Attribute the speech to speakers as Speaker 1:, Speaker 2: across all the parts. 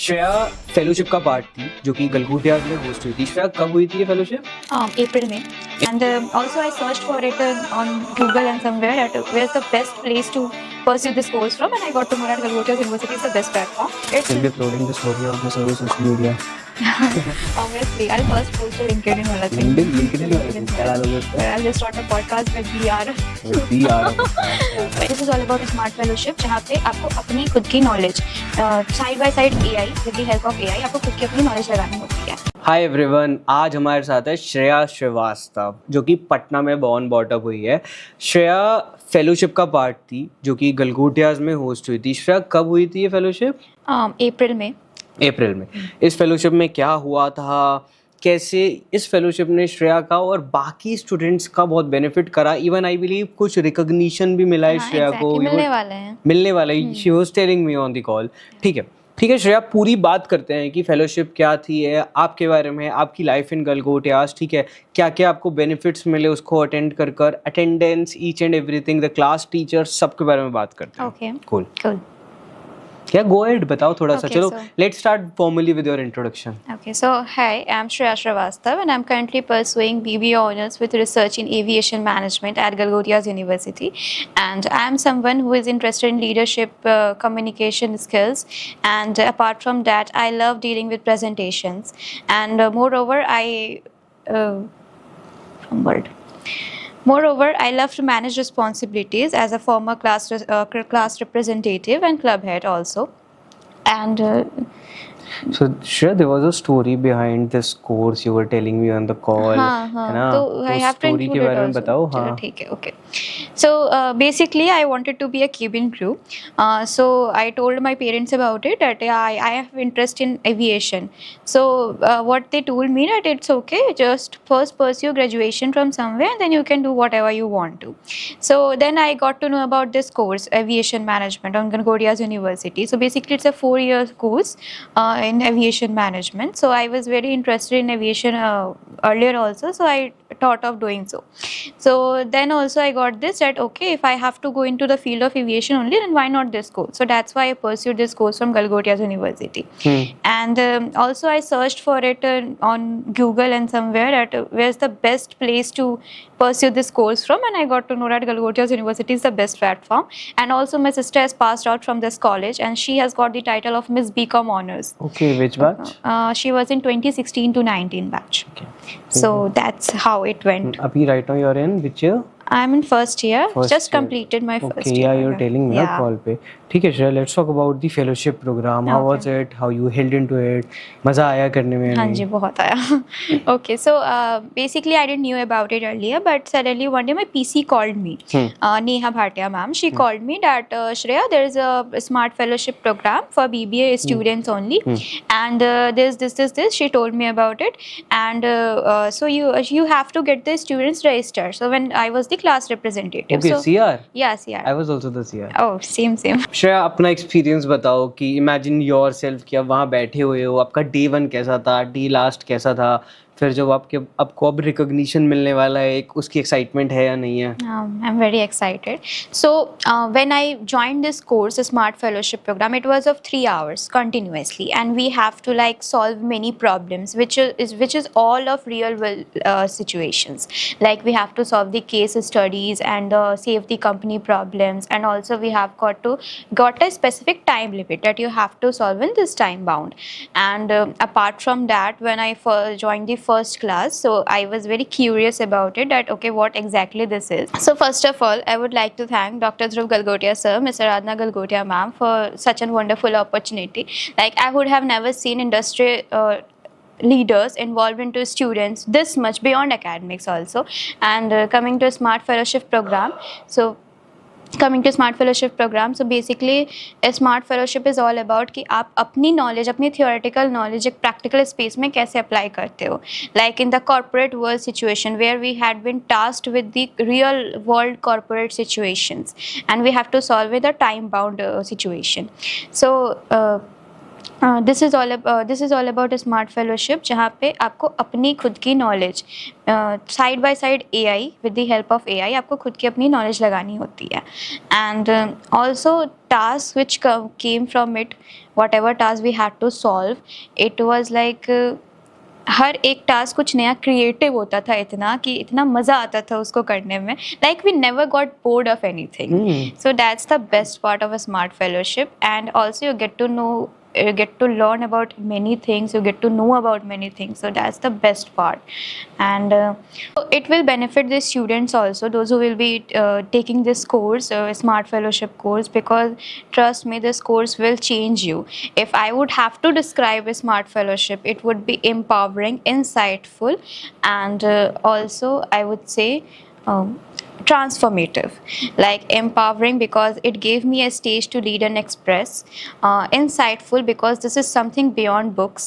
Speaker 1: Shreya fellowship का part थी जो कि गलगोटियाज में होस्ट हुई थी। श्रेया कब हुई थी ये fellowship?
Speaker 2: April, May. And also I searched for it on Google and somewhere at where's the best place to pursue this course from, and I got to know that Galgotias University is the best platform. It's
Speaker 1: We'll be uploading the story of this on social media.
Speaker 2: obviously I'll first post to LinkedIn wala thing.
Speaker 1: LinkedIn वाला thing, क्या डालोगे उस पे?
Speaker 2: I'll just start a podcast with VR.
Speaker 1: VR
Speaker 2: This is all about a smart fellowship जहाँ पे आपको अपनी खुद की knowledge side by side AI with the help of AI आपको खुद की अपनी नॉलेज लगानी होती है.
Speaker 1: हाय एवरीवन, आज हमारे साथ है श्रेया श्रीवास्तव जो कि पटना में बॉर्न बॉटअप हुई है। श्रेया फेलोशिप का पार्ट थी जो कि गलगोटियाज में होस्ट हुई थी। श्रेया कब हुई थी ये फेलोशिप?
Speaker 2: अप्रैल में.
Speaker 1: अप्रैल में। इस फेलोशिप में क्या हुआ था, कैसे इस फेलोशिप ने श्रेया का और बाकी स्टूडेंट्स का बहुत बेनिफिट करा, इवन आई बिलीव कुछ रिकॉग्निशन भी मिला है श्रेया को,
Speaker 2: मिलने वाले हैं.
Speaker 1: मिलने वाला है। She was telling me on the call. ठीक है श्रेया, पूरी बात करते हैं कि फेलोशिप क्या थी है, आपके बारे में, आपकी लाइफ इन गलगोटियाज, ठीक है, क्या क्या आपको बेनिफिट्स मिले उसको अटेंड कर attendance, each and everything, the class teachers, सबके बारे में बात करते हैं।
Speaker 2: Okay,
Speaker 1: cool.
Speaker 2: cool.
Speaker 1: Go ahead, बताओ थोड़ा सा।
Speaker 2: Okay,
Speaker 1: चलो
Speaker 2: so-
Speaker 1: let's start formally with your introduction.
Speaker 2: Okay, so hi, I'm Shreya Srivastav and I'm currently pursuing BBA Honours with Research in Aviation Management at Galgodias University. And I'm someone who is interested in leadership, communication skills, and apart from that, I love dealing with presentations. And moreover, Moreover, I love to manage responsibilities as a former class representative and club head also. And
Speaker 1: So Shreya, there was a story behind this course you were telling me on the call,
Speaker 2: हाँ,
Speaker 1: है ना?
Speaker 2: तो I have to
Speaker 1: story के
Speaker 2: include
Speaker 1: बारे
Speaker 2: it
Speaker 1: में
Speaker 2: also.
Speaker 1: बताओ।
Speaker 2: चलो
Speaker 1: हाँ,
Speaker 2: ठीक है, okay. So basically, I wanted to be a cabin crew. So I told my parents about it that I have interest in aviation. So what they told me that it's okay, just first pursue graduation from somewhere, and then you can do whatever you want to. So then I got to know about this course, aviation management, on Gangodias University. So basically, it's a 4-year course in aviation management. So I was very interested in aviation earlier also. So I thought of doing so. So then also I got this that okay, if I have to go into the field of aviation only, then why not this course? So that's why I pursued this course from Galgotias University. And also I searched for it on Google and somewhere at where's the best place to pursue this course from, and I got to know that Galgotias University is the best platform. And also my sister has passed out from this college and she has got the title of Miss BCom Honours.
Speaker 1: okay, which batch?
Speaker 2: She was in 2016 to 19 batch.
Speaker 1: Okay.
Speaker 2: So that's how it went.
Speaker 1: अभी right now you're in which year?
Speaker 2: I'm in first year.
Speaker 1: First
Speaker 2: Just
Speaker 1: year.
Speaker 2: completed my first
Speaker 1: Okay,
Speaker 2: year.
Speaker 1: yeah, you're telling me
Speaker 2: Yeah.
Speaker 1: ना call पे। ठीक है Shreya, let's talk about the fellowship program. How was
Speaker 2: Okay.
Speaker 1: it? How you held into it? मजा आया करने में?
Speaker 2: हाँ जी, बहुत आया. Okay, so basically I didn't knew about it earlier, but suddenly one day my PC called me. Neha Bhatia ma'am, she called me that Shreya, there is a smart fellowship program for BBA students only, and there's this. She told me about it, and so you have to get the students registered. So when I was the class representative.
Speaker 1: Okay,
Speaker 2: so,
Speaker 1: CR?
Speaker 2: Yeah, CR.
Speaker 1: I was also the CR.
Speaker 2: Oh, same.
Speaker 1: Shreya, अपना experience बताओ कि imagine your self कि आप वहाँ बैठे हुए हो, आपका डे 1 कैसा था, डे लास्ट कैसा था, फिर जब आपको अब रिकॉग्निशन मिलने वाला है, एक उसकी एक्साइटमेंट है या नहीं है?
Speaker 2: I'm very excited. So when I joined this course, the Smart Fellowship program, it was of 3 hours continuously, and we have to like solve many problems, which is all of real world situations. Like we have to solve the case studies and safety company problems, and also we have got a specific time limit that you have to solve in this time bound. And apart from that, when I joined the first class, so I was very curious about it that okay, what exactly this is. So first of all, I would like to thank Dr. Dhruv Galgotia sir, Ms. Aradhana Galgotia ma'am for such a wonderful opportunity. Like I would have never seen industry leaders involved into students this much beyond academics also. And coming to Smart Fellowship program, so basically a smart fellowship is all about कि आप अपनी knowledge, अपनी theoretical knowledge एक practical space में कैसे apply करते हो. Like in the corporate world situation where we had been tasked with the real world corporate situations, and we have to solve with a time bound situation. So this is all about a smart fellowship, जहाँ पे आपको अपनी खुद की knowledge side by side AI, with the help of AI आपको खुद की अपनी नॉलेज लगानी होती है. And also task which came from it, whatever task we had to solve, it was like हर एक टास्क कुछ नया क्रिएटिव होता था, इतना कि इतना मज़ा आता था उसको करने में, like we never got bored of anything. So that's the best part of a smart fellowship. And also you get to learn about many things, you get to know about many things, so that's the best part. And so it will benefit the students also, those who will be taking this course, smart fellowship course, because trust me, this course will change you. If I would have to describe a smart fellowship, it would be empowering, insightful, and also I would say transformative. Like empowering because it gave me a stage to lead and express, insightful because this is something beyond books,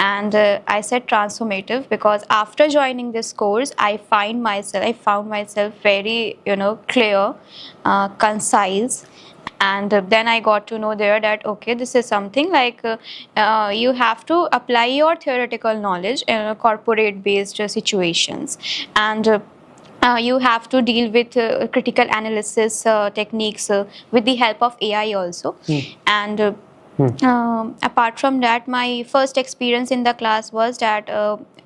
Speaker 2: and I said transformative because after joining this course I found myself very clear, concise. And then I got to know there that okay, this is something like you have to apply your theoretical knowledge in corporate based situations, and you have to deal with critical analysis techniques with the help of AI also. And apart from that, my first experience in the class was that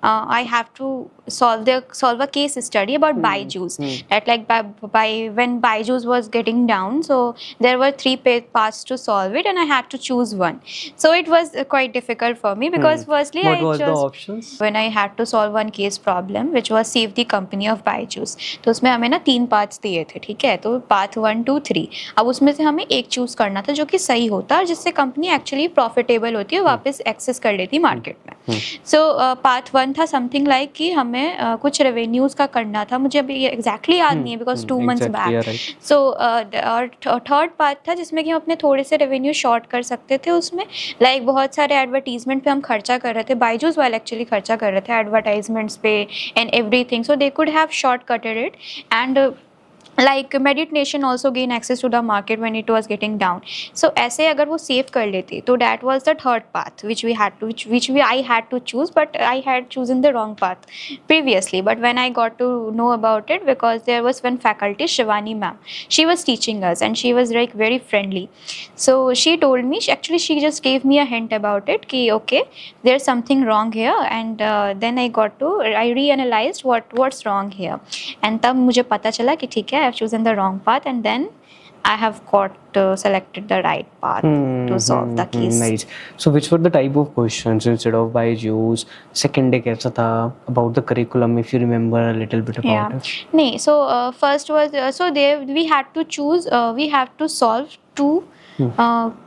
Speaker 2: I have to solve a case study about Byju's. That like by when Byju's was getting down, so there were three parts to solve it, and I had to choose one. So it was quite difficult for me because firstly
Speaker 1: What
Speaker 2: I
Speaker 1: was the
Speaker 2: chose
Speaker 1: options?
Speaker 2: when I had to solve one case problem which was save the company of Byju's. तो उसमें हमें ना 3 parts दिए थे, ठीक है, तो part 1 2 3, अब उसमें से हमें एक चूज करना था जो कि सही होता और जिससे कंपनी एक्चुअली प्रॉफिटेबल होती है, वापस एक्सेस कर लेती मार्केट में. सो पार्ट 1 था समथिंग लाइक कि हमें कुछ रेवेन्यूज का करना था, मुझे अभी एग्जैक्टली याद नहीं है बिकॉज 2 मंथ्स बैक. सो और थर्ड पार्ट था जिसमें कि हम अपने थोड़े से रेवेन्यू शॉर्ट कर सकते थे उसमें, लाइक बहुत सारे एडवर्टीजमेंट पे हम खर्चा कर रहे थे, बायजूस वाले एक्चुअली खर्चा कर रहे थे एडवर्टाइजमेंट्स पे and everything, so they could have short कटेड it. And like meditation also gain access to the market when it was getting down. So ऐसे अगर वो save कर लेती तो that was the third path which I had to choose, but I had chosen the wrong path previously. But when I got to know about it, because there was one faculty, Shivani ma'am, she was teaching us and she was like very friendly. So she told me, she just gave me a hint about it कि okay, there's something wrong here. And then I reanalyzed what's wrong here, and तब मुझे पता चला कि ठीक है, I have chosen the wrong path, and then I have selected the right path to solve the case.
Speaker 1: Nice. So which were the type of questions instead of Byju's? Second day कैसा था? About the curriculum, if you remember a little bit about it.
Speaker 2: नहीं, so first was so there we had to choose, we have to solve 2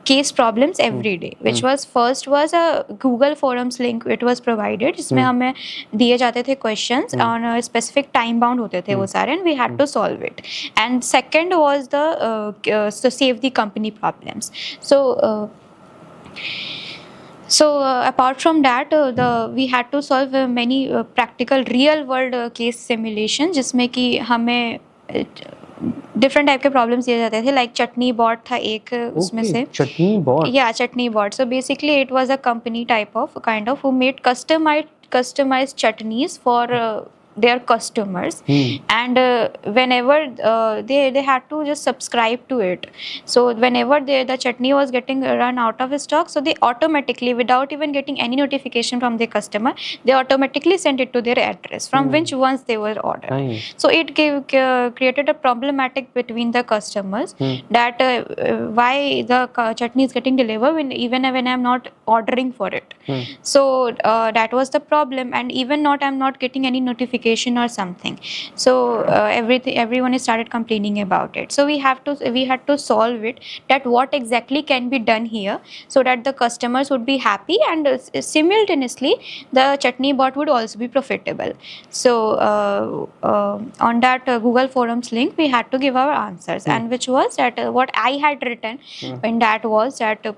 Speaker 2: case problems every day, which was first was a Google Forums link it was provided, जिसमें हमें दिए जाते थे questions on a specific time bound होते थे वो सारे, and we had to solve it. And second was the so save the company problems. So apart from that, we had to solve many practical real world case simulation, जिसमें कि हमें different type के problems दिए जाते थे, like चटनी bot था एक उसमें से.
Speaker 1: चटनी बॉट?
Speaker 2: या Chutney bot. So basically it was a company type of kind of who made customized chutneys for their customers. And whenever they had to just subscribe to it, so whenever the chutney was getting run out of stock, so they automatically, without even getting any notification from the customer, they automatically sent it to their address from which once they were ordered.
Speaker 1: Nice.
Speaker 2: So it created a problematic between the customers, that why the chutney is getting delivered even when I'm not ordering for it. So that was the problem, and even I'm not getting any notification or something. So everyone started complaining about it. So we had to solve it, that what exactly can be done here so that the customers would be happy, and simultaneously the chutney bot would also be profitable. So on that Google Forums link we had to give our answers, and which was that what I had written in that was that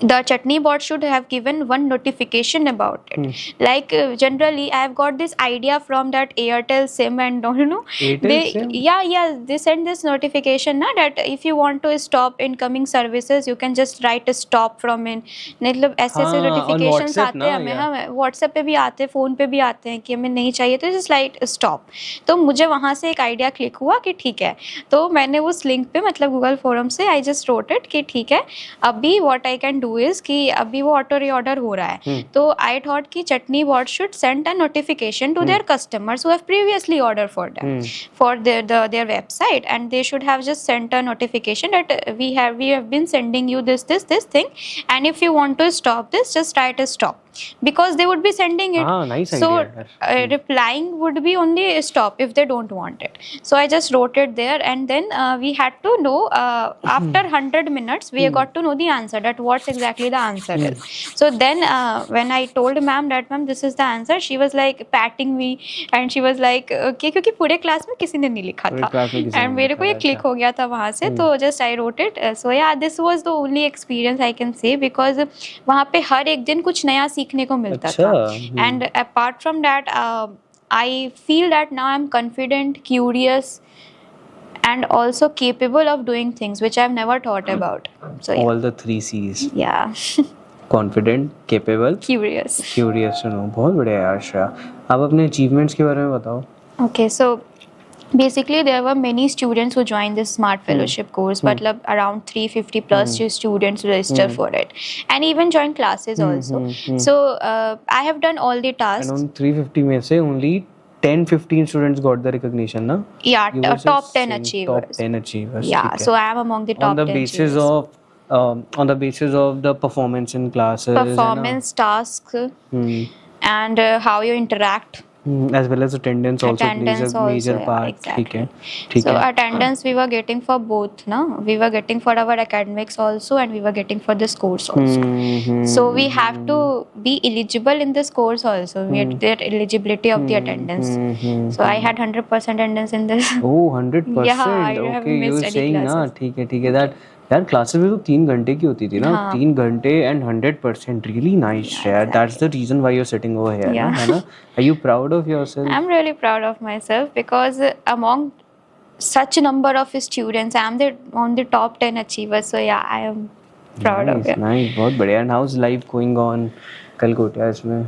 Speaker 2: the chutney bot should have given one notification about it. Like generally I have got this idea from that Airtel sim, and you know,
Speaker 1: Airtel
Speaker 2: they
Speaker 1: SIM?
Speaker 2: they send this notification na, that if you want to stop incoming services you can just write a stop from in, मतलब ऐसे ऐसे
Speaker 1: हाँ, on
Speaker 2: notifications
Speaker 1: WhatsApp
Speaker 2: आते
Speaker 1: ना,
Speaker 2: हैं हमें,
Speaker 1: yeah.
Speaker 2: हाँ WhatsApp पे भी आते हैं, फ़ोन पे भी आते हैं कि हमें नहीं चाहिए तो जस्ट लाइट स्टॉप। तो मुझे वहाँ से एक आइडिया क्लिक हुआ कि ठीक है, तो मैंने उस लिंक पे मतलब गूगल फोरम से आई जस्ट रोट इट कि ठीक है अभी what I can do is कि अभी वो ऑटो रीऑर्डर हो रहा है, तो आई थॉट कि Chutney bot should send a notification to their customers who have previously order for them for their website, and they should have just sent a notification that we have been sending you this thing, and if you want to stop this just write a stop, because they would be sending it.
Speaker 1: nice
Speaker 2: So
Speaker 1: idea, yaar.
Speaker 2: replying would be only stop if they don't want it. So I just wrote it there, and then we had to know after 100 minutes we got to know the answer, that what's exactly the answer is. So then when I told ma'am that ma'am this is the answer, she was like patting me and she was like okay, क्योंकि पूरे class में किसी ने नहीं लिखा
Speaker 1: पूरे
Speaker 2: था
Speaker 1: class में किसी ने
Speaker 2: and
Speaker 1: नहीं
Speaker 2: मेरे को ये
Speaker 1: लिखा था,
Speaker 2: क्लिक हो गया था वहाँ से, तो just I wrote it. So yeah, this was the only experience I can say, because वहाँ पे हर एक दिन कुछ नया सीखने को मिलता था। And apart from that I feel that now I'm confident, curious and also capable of doing things which I've never thought about. So yeah.
Speaker 1: All the 3 C's.
Speaker 2: Yeah.
Speaker 1: Confident, capable,
Speaker 2: Curious.
Speaker 1: curious to know. बहुत बढ़िया यार श्रेया। अब अपने achievements के बारे में बताओ।
Speaker 2: Okay, so basically there were many students who joined this smart fellowship course, but around 350 plus students register for it, and even joined classes also. So I have done all the tasks.
Speaker 1: And on 350 में से only 10-15 students got the recognition, na?
Speaker 2: Yeah,
Speaker 1: You were just
Speaker 2: top 10
Speaker 1: saying
Speaker 2: achievers.
Speaker 1: Top 10 achievers.
Speaker 2: Yeah,
Speaker 1: ठीक है।
Speaker 2: so I am among the top
Speaker 1: on the
Speaker 2: 10
Speaker 1: basis
Speaker 2: achievers.
Speaker 1: of on the basis of the performance in classes,
Speaker 2: Performance, tasks, and how you interact.
Speaker 1: As well as attendance also plays
Speaker 2: Attendance
Speaker 1: a major
Speaker 2: also, yeah,
Speaker 1: part.
Speaker 2: exactly.
Speaker 1: ठीक है, ठीक
Speaker 2: So
Speaker 1: है।
Speaker 2: attendance we were getting for both, no? We were getting for our academics also, and we were getting for this course also. So we have to be eligible in this course also. We had their eligibility of the attendance. So I had 100% attendance in this.
Speaker 1: Oh, 100%.
Speaker 2: Yeah, I have
Speaker 1: Okay, you
Speaker 2: missed
Speaker 1: were
Speaker 2: any
Speaker 1: saying ना,
Speaker 2: classes.
Speaker 1: ठीक है that यार classes में तो 3 घंटे की होती थी ना,
Speaker 2: हाँ.
Speaker 1: 3 घंटे and 100%, really nice यार। That's the reason why you're sitting over here,
Speaker 2: Yeah.
Speaker 1: ना, है ना? Are you proud of yourself?
Speaker 2: I'm really proud of myself, because among such a number of students, I'm on the top 10 achievers. So yeah, I am proud of it.
Speaker 1: Nice, बहुत बढ़िया। And how's life going on कलकोटिया इसमें?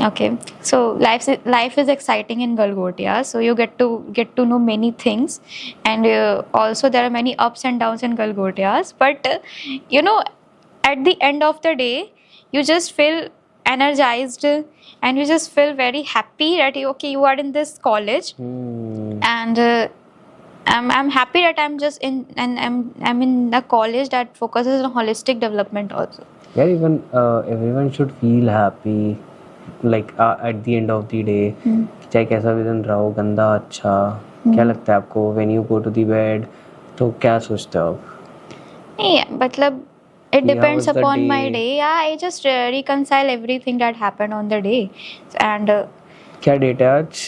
Speaker 2: Okay, so life is exciting in Galgotia. So you get to know many things, and also there are many ups and downs in Galgotias. But you know, at the end of the day, you just feel energized, and you just feel very happy that you are in this college, and I'm happy that I'm just in, and I'm in a college that focuses on holistic development also.
Speaker 1: Yeah, even everyone should feel happy, like at the end of the day, चाहे कैसा भी दिन रहा हो, गंदा अच्छा, क्या लगता है आपको when you go to the bed, तो क्या सोचते हो आप?
Speaker 2: नहीं, मतलब it
Speaker 1: Yeah,
Speaker 2: depends
Speaker 1: how was the
Speaker 2: upon my
Speaker 1: day?
Speaker 2: day. Yeah, I just reconcile everything that happened on the day. And
Speaker 1: क्या डेट है आज?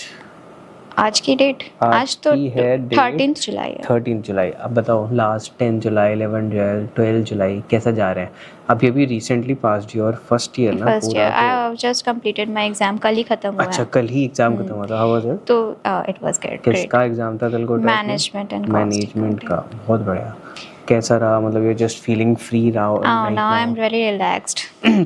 Speaker 2: आज की डेट, आज तो
Speaker 1: की है date
Speaker 2: 13th जुलाई है।
Speaker 1: 13 जुलाई। अब बताओ लास्ट 10 जुलाई, 11 जुलाई, 12 जुलाई कैसा जा रहे हैं? अभी अभी recently passed your first year ना
Speaker 2: first year, I have just completed my exam, कल ही खत्म हुआ
Speaker 1: अच्छा
Speaker 2: है।
Speaker 1: कल ही एग्जाम खत्म हुआ था। How was it?
Speaker 2: तो इट वाज ग्रेट।
Speaker 1: किसका एग्जाम था कल को?
Speaker 2: मैनेजमेंट एंड
Speaker 1: मैनेजमेंट का। बहुत बढ़िया। कैसा रहा? मतलब यू जस्ट फीलिंग फ्री रहा?
Speaker 2: Now I am very relaxed.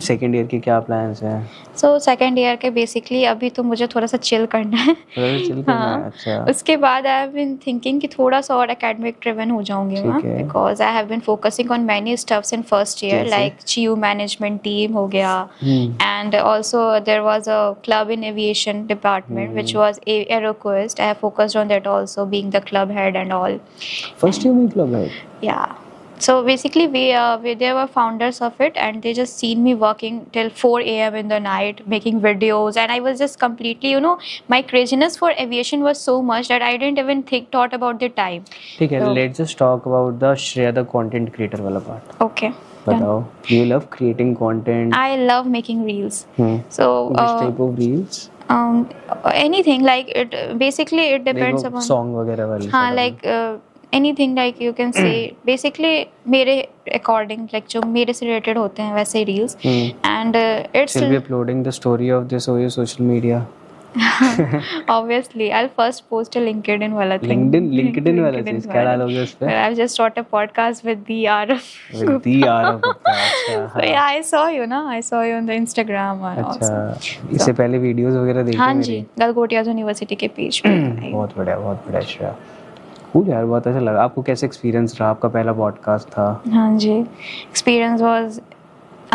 Speaker 1: Second year के क्या प्लान्स हैं?
Speaker 2: सो सेकंड ईयर के बेसिकली अभी तो मुझे थोड़ा सा चिल करना है।
Speaker 1: चिल करना है, अच्छा।
Speaker 2: उसके बाद आई हैव बीन थिंकिंग कि थोड़ा सा और एकेडमिक ड्रिवन हो जाऊंगी मैं, because I have been focusing on many stuffs in first year, like CU management team हो गया, and also there was a club in aviation department which was Aeroquest. I have focused on that also, being the club head and all.
Speaker 1: First year में club head?
Speaker 2: Yeah. So basically we they were founders of it, and they just seen me working till 4 a.m. in the night making videos, and I was just completely, you know, my craziness for aviation was so much that I didn't even thought about the time.
Speaker 1: ठीक है,
Speaker 2: So-
Speaker 1: let's just talk about the Shreya the content creator वाला part.
Speaker 2: Okay.
Speaker 1: बताओ, do you love creating content?
Speaker 2: I love making reels. So
Speaker 1: Which type of reels?
Speaker 2: anything, like it basically it depends
Speaker 1: देखो,
Speaker 2: upon
Speaker 1: song वगैरह वाली
Speaker 2: हाँ,
Speaker 1: सब
Speaker 2: like anything like you can say basically मेरे according like जो मेरे से related होते हैं वैसे reels and it's
Speaker 1: She'll be uploading the story of this on your social media.
Speaker 2: obviously I'll first post a LinkedIn वाला thing.
Speaker 1: LinkedIn वाला चीज क्या डालोगे उस पे?
Speaker 2: I've just shot a podcast with the Arav
Speaker 1: With the Arav Gupta, अच्छा
Speaker 2: so yeah I saw you ना I saw you on the Instagram and also
Speaker 1: अच्छा इससे पहले वीडियोस वगैरह देखी
Speaker 2: हाँ
Speaker 1: मेरी?
Speaker 2: जी गलगोटियाज यूनिवर्सिटी के पेज पे
Speaker 1: बहुत बढ़िया श्रेया कूल यार बहुत अच्छा लगा आपको कैसे एक्सपीरियंस रहा आपका पहला पॉडकास्ट था
Speaker 2: हाँ जी experience was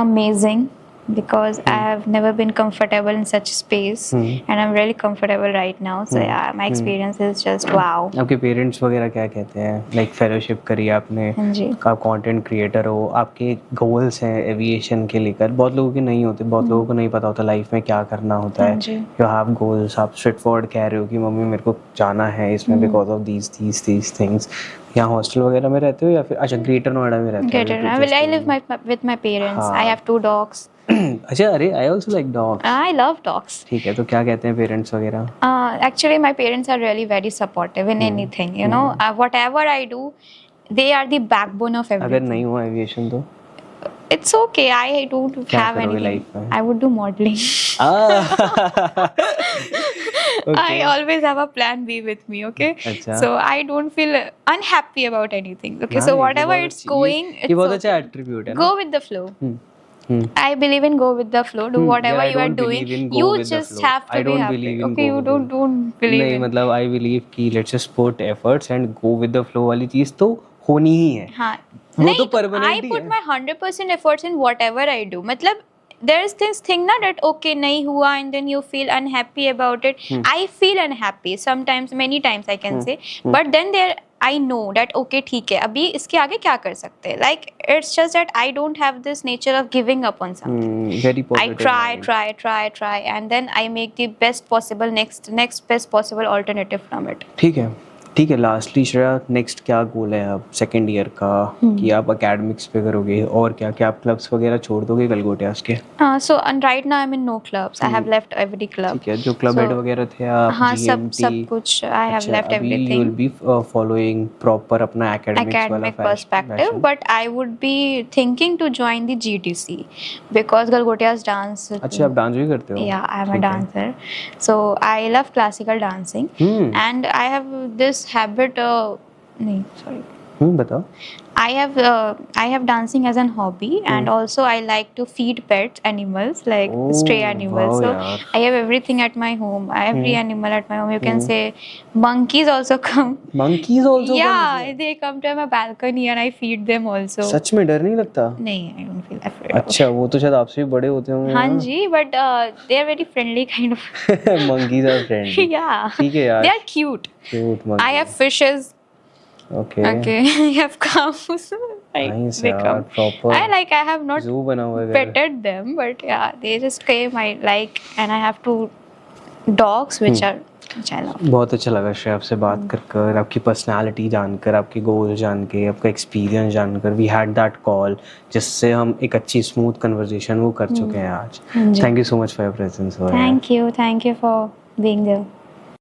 Speaker 2: amazing because I have never been comfortable in such space and I'm really comfortable right now so yeah my experience is just wow
Speaker 1: आपके पेरेंट्स वगैरह क्या कहते हैं लाइक फेलोशिप करी आपने
Speaker 2: हाँ जी
Speaker 1: आप कंटेंट क्रिएटर हो आपके गोल्स हैं एविएशन के लेकर बहुत लोगों के नहीं होते बहुत लोगों को नहीं पता होता लाइफ में क्या करना होता है
Speaker 2: हाँ जी
Speaker 1: यू हैव गोल्स आप स्ट्रेट फॉरवर्ड कह रहे हो कि मम्मी मेरे को जाना है इसमें बिकॉज ऑफ दीज थिंग्स यहाँ हॉस्टल वगैरह में रहते हो या फिर अच्छा ग्रेटर नोएडा में रहते हो
Speaker 2: Greater Noida. I live with my parents I have 2 dogs
Speaker 1: अच्छा अरे I also like dogs
Speaker 2: I love dogs
Speaker 1: ठीक है तो क्या कहते हैं पेरेंट्स वगैरह
Speaker 2: actually my parents are really very supportive in anything you know whatever I do they are the backbone of
Speaker 1: अगर
Speaker 2: everything
Speaker 1: नहीं हुआ एविएशन तो
Speaker 2: it's okay I don't
Speaker 1: क्या
Speaker 2: have
Speaker 1: करोगे
Speaker 2: anything
Speaker 1: लाइफ में?
Speaker 2: I would do modeling I always have a plan B with me okay
Speaker 1: अच्छा
Speaker 2: so I don't feel unhappy about anything okay
Speaker 1: हाँ,
Speaker 2: so
Speaker 1: ये
Speaker 2: whatever
Speaker 1: बहुत
Speaker 2: it's
Speaker 1: अच्छी-
Speaker 2: going
Speaker 1: ये
Speaker 2: it's
Speaker 1: बहुत
Speaker 2: okay.
Speaker 1: अच्छा एट्रीब्यूट है ना
Speaker 2: Go with the flow
Speaker 1: Hmm.
Speaker 2: I believe in go with the flow do whatever
Speaker 1: I
Speaker 2: you are
Speaker 1: don't
Speaker 2: doing
Speaker 1: believe in go
Speaker 2: you
Speaker 1: with the
Speaker 2: just
Speaker 1: flow.
Speaker 2: have to
Speaker 1: I
Speaker 2: be
Speaker 1: don't
Speaker 2: happy
Speaker 1: believe in
Speaker 2: okay
Speaker 1: go
Speaker 2: you
Speaker 1: with the
Speaker 2: don't believe
Speaker 1: नहीं
Speaker 2: in
Speaker 1: मतलब I believe कि let's just put efforts and go with the flow वाली चीज तो होनी ही है
Speaker 2: हाँ
Speaker 1: वो
Speaker 2: नहीं
Speaker 1: तो
Speaker 2: I
Speaker 1: परमानेंट ही
Speaker 2: put
Speaker 1: है
Speaker 2: my 100% efforts in whatever I do मतलब there is this thing ना that okay नहीं हुआ and then you feel unhappy about it I feel unhappy sometimes many times I can say but then there I know that okay ठीक है अभी इसके आगे क्या कर सकते हैं like it's just that I don't have this nature of giving up on something
Speaker 1: very
Speaker 2: I
Speaker 1: positive
Speaker 2: try and then I make the best possible next best possible alternative from it
Speaker 1: ठीक है lastly Shreya next क्या गोल है अब second year का कि आप academics पे करोगे और क्या क्या आप क्लब्स वगैरह छोड़ दोगे गलगोटियास के
Speaker 2: so and right now I'm in no clubs I have left every club
Speaker 1: ठीक है जो क्लब हेड
Speaker 2: So,
Speaker 1: वगैरह थे आप
Speaker 2: हाँ सब
Speaker 1: GMT
Speaker 2: कुछ I have
Speaker 1: अच्छा,
Speaker 2: left
Speaker 1: अभी you
Speaker 2: everything
Speaker 1: will be following proper अपना academics वाला
Speaker 2: academic perspective but I would be thinking to join the GTC because Galgotia's dance
Speaker 1: अच्छा आप डांस भी करते हो
Speaker 2: yeah I'm a dancer so I love classical dancing and I have this habit nahi sorry
Speaker 1: बताओ
Speaker 2: I have dancing as an hobby and also I like to feed pets animals like
Speaker 1: Oh,
Speaker 2: stray animals
Speaker 1: wow,
Speaker 2: so
Speaker 1: yaar.
Speaker 2: I have everything at my home I have every animal at my home you can say monkeys also come
Speaker 1: monkeys also
Speaker 2: yeah they come to my balcony and I feed them also
Speaker 1: सच में डर नहीं लगता
Speaker 2: नहीं I don't feel afraid of
Speaker 1: अच्छा वो तो शायद आपसे भी बड़े होते होंगे
Speaker 2: हाँ जी but they are very friendly kind of
Speaker 1: monkeys are friendly
Speaker 2: yeah
Speaker 1: ठीक है यार
Speaker 2: they are cute
Speaker 1: cute
Speaker 2: I
Speaker 1: monkey
Speaker 2: have fishes
Speaker 1: okay
Speaker 2: okay I have cows like
Speaker 1: nice
Speaker 2: they
Speaker 1: यार
Speaker 2: come
Speaker 1: proper
Speaker 2: I have not
Speaker 1: zoo बना हुआ है घर
Speaker 2: petted them but yeah they just came I like and I have 2 dogs which I love
Speaker 1: बहुत अच्छा लगा श्रेया आपसे बात कर आपकी पर्सनालिटी जानकर आपके गोल जान के आपका एक्सपीरियंस जानकर वी हैड दैट कॉल जिससे हम एक अच्छी स्मूथ कन्वर्सेशन वो कर चुके हैं आज thank you so much for your presence
Speaker 2: thank you for being there